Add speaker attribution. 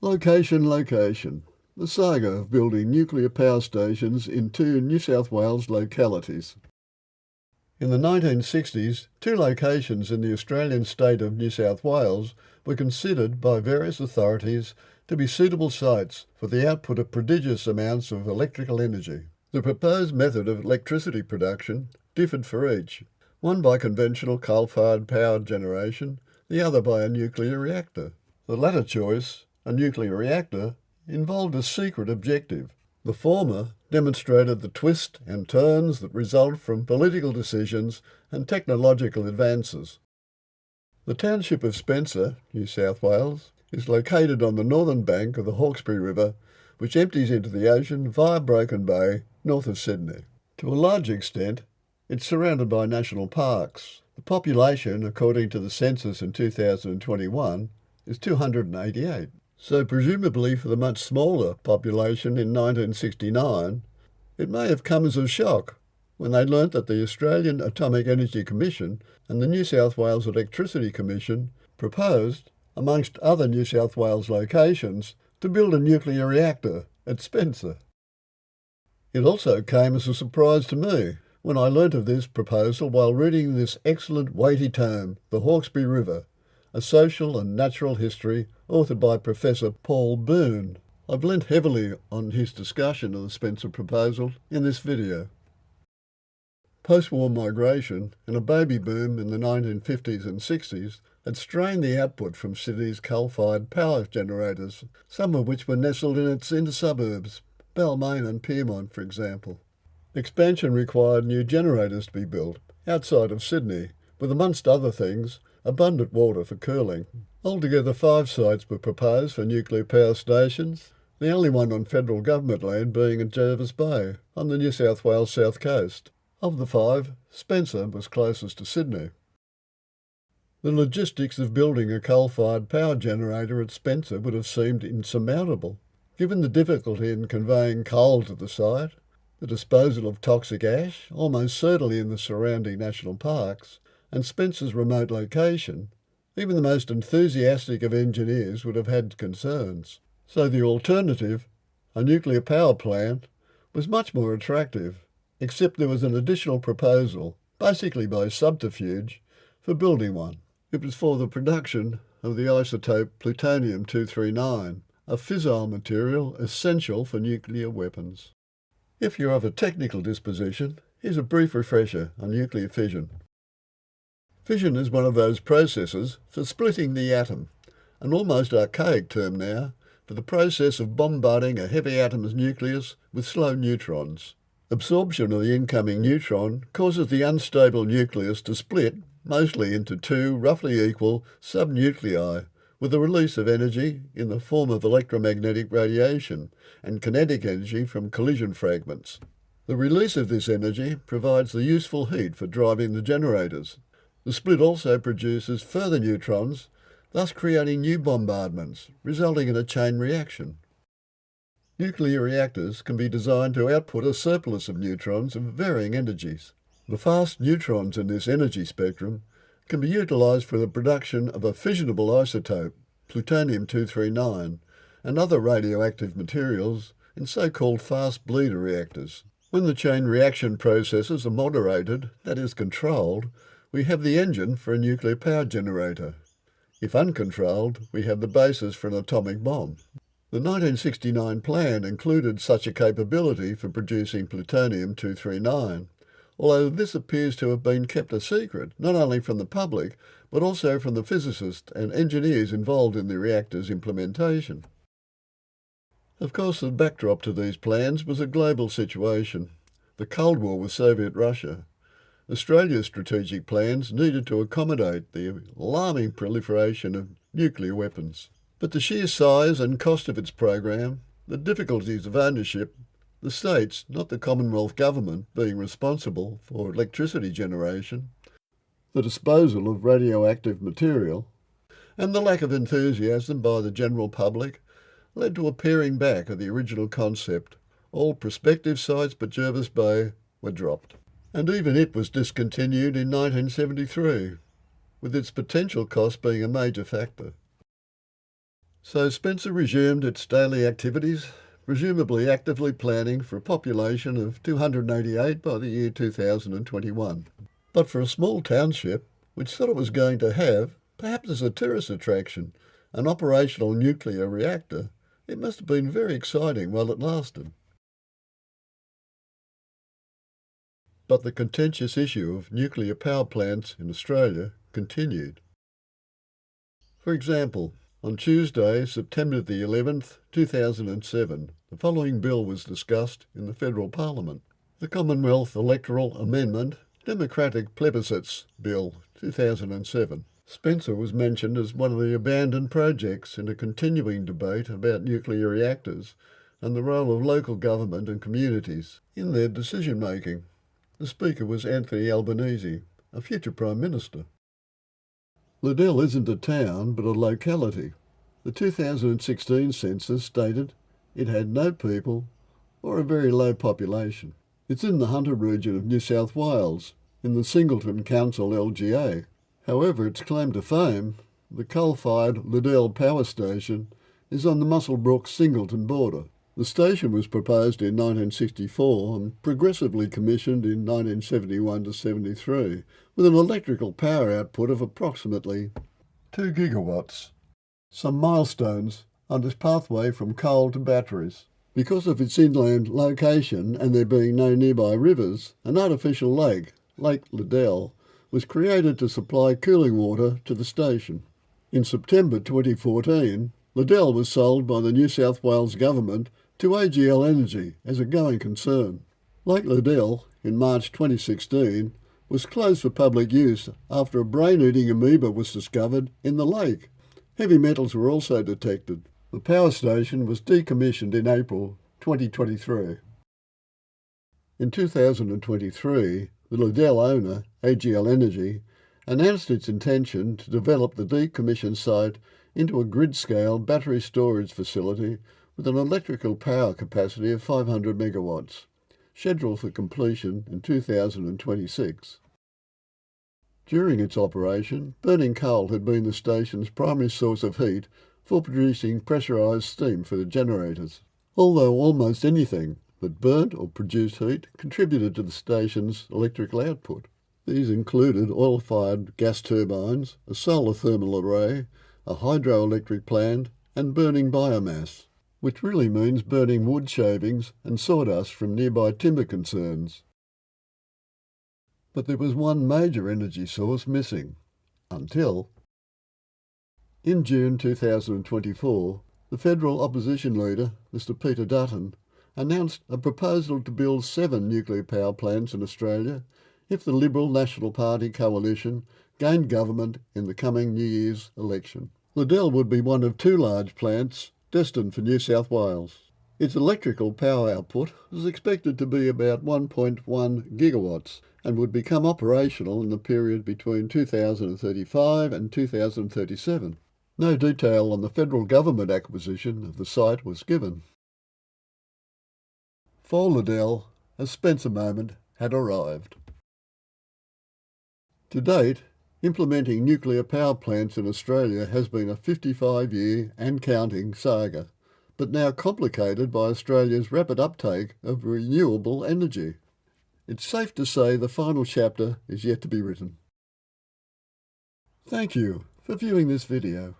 Speaker 1: Location, location. The saga of building nuclear power stations in two New South Wales localities. In the 1960s, two locations in the Australian state of New South Wales were considered by various authorities to be suitable sites for the output of prodigious amounts of electrical energy. The proposed method of electricity production differed for each, one by conventional coal-fired power generation, the other by a nuclear reactor. The latter choice, a nuclear reactor, involved a secret objective. The former demonstrated the twists and turns that result from political decisions and technological advances. The township of Spencer, New South Wales, is located on the northern bank of the Hawkesbury River, which empties into the ocean via Broken Bay, north of Sydney. To a large extent, it's surrounded by national parks. The population, according to the census in 2021, is 288. So presumably for the much smaller population in 1969, it may have come as a shock when they learnt that the Australian Atomic Energy Commission and the New South Wales Electricity Commission proposed, amongst other New South Wales locations, to build a nuclear reactor at Spencer. It also came as a surprise to me when I learnt of this proposal while reading this excellent weighty tome, The Hawkesbury River, a social and natural history authored by Professor Paul Boone. I've lent heavily on his discussion of the Spencer proposal in this video. Post-war migration and a baby boom in the 1950s and 60s had strained the output from Sydney's coal-fired power generators, some of which were nestled in its inner suburbs, Balmain and Pyrmont, for example. Expansion required new generators to be built outside of Sydney, with, amongst other things, abundant water for cooling. Altogether 5 sites were proposed for nuclear power stations, the only one on federal government land being at Jervis Bay, on the New South Wales south coast. Of the 5, Spencer was closest to Sydney. The logistics of building a coal-fired power generator at Spencer would have seemed insurmountable, given the difficulty in conveying coal to the site, the disposal of toxic ash, almost certainly in the surrounding national parks, and Spencer's remote location. Even the most enthusiastic of engineers would have had concerns. So the alternative, a nuclear power plant, was much more attractive, except there was an additional proposal, basically by subterfuge, for building one. It was for the production of the isotope plutonium-239, a fissile material essential for nuclear weapons. If you're of a technical disposition, here's a brief refresher on nuclear fission. Fission is one of those processes for splitting the atom, an almost archaic term now for the process of bombarding a heavy atom's nucleus with slow neutrons. Absorption of the incoming neutron causes the unstable nucleus to split, mostly into 2 roughly equal subnuclei, with the release of energy in the form of electromagnetic radiation and kinetic energy from collision fragments. The release of this energy provides the useful heat for driving the generators. The split also produces further neutrons, thus creating new bombardments, resulting in a chain reaction. Nuclear reactors can be designed to output a surplus of neutrons of varying energies. The fast neutrons in this energy spectrum can be utilised for the production of a fissionable isotope, plutonium-239, and other radioactive materials in so-called fast bleeder reactors. When the chain reaction processes are moderated, that is controlled, we have the engine for a nuclear power generator. If uncontrolled, we have the basis for an atomic bomb. The 1969 plan included such a capability for producing plutonium-239, although this appears to have been kept a secret, not only from the public, but also from the physicists and engineers involved in the reactor's implementation. Of course, the backdrop to these plans was a global situation, the Cold War with Soviet Russia. Australia's strategic plans needed to accommodate the alarming proliferation of nuclear weapons. But the sheer size and cost of its program, the difficulties of ownership, the states, not the Commonwealth government, being responsible for electricity generation, the disposal of radioactive material, and the lack of enthusiasm by the general public led to a paring back of the original concept. All prospective sites but Jervis Bay were dropped. And even it was discontinued in 1973, with its potential cost being a major factor. So Spencer resumed its daily activities, presumably actively planning for a population of 288 by the year 2021. But for a small township, which thought it was going to have, perhaps as a tourist attraction, an operational nuclear reactor, it must have been very exciting while it lasted. But the contentious issue of nuclear power plants in Australia continued. For example, on Tuesday, September the 11th, 2007, the following bill was discussed in the Federal Parliament. The Commonwealth Electoral Amendment Democratic Plebiscites Bill 2007. Spencer was mentioned as one of the abandoned projects in a continuing debate about nuclear reactors and the role of local government and communities in their decision-making. The Speaker was Anthony Albanese, a future Prime Minister. Liddell isn't a town, but a locality. The 2016 census stated it had no people or a very low population. It's in the Hunter region of New South Wales, in the Singleton Council LGA. However, its claim to fame, the coal-fired Liddell Power Station, is on the Muswellbrook-Singleton border. The station was proposed in 1964 and progressively commissioned in 1971 to 73, with an electrical power output of approximately 2 gigawatts. Some milestones on this pathway from coal to batteries. Because of its inland location and there being no nearby rivers, an artificial lake, Lake Liddell, was created to supply cooling water to the station. In September 2014, Liddell was sold by the New South Wales Government to AGL Energy as a going concern. Lake Liddell, in March 2016, was closed for public use after a brain-eating amoeba was discovered in the lake. Heavy metals were also detected. The power station was decommissioned in April 2023. In 2023, the Liddell owner, AGL Energy, announced its intention to develop the decommissioned site into a grid-scale battery storage facility with an electrical power capacity of 500 megawatts, scheduled for completion in 2026. During its operation, burning coal had been the station's primary source of heat for producing pressurised steam for the generators, although almost anything that burnt or produced heat contributed to the station's electrical output. These included oil-fired gas turbines, a solar thermal array, a hydroelectric plant, and burning biomass, which really means burning wood shavings and sawdust from nearby timber concerns. But there was one major energy source missing, until in June 2024, the federal opposition leader, Mr Peter Dutton, announced a proposal to build 7 nuclear power plants in Australia if the Liberal National Party coalition gained government in the coming New Year's election. Liddell would be one of 2 large plants destined for New South Wales. Its electrical power output is expected to be about 1.1 gigawatts and would become operational in the period between 2035 and 2037. No detail on the federal government acquisition of the site was given. For Liddell, a Spencer moment had arrived. To date, implementing nuclear power plants in Australia has been a 55-year and counting saga, but now complicated by Australia's rapid uptake of renewable energy. It's safe to say the final chapter is yet to be written. Thank you for viewing this video.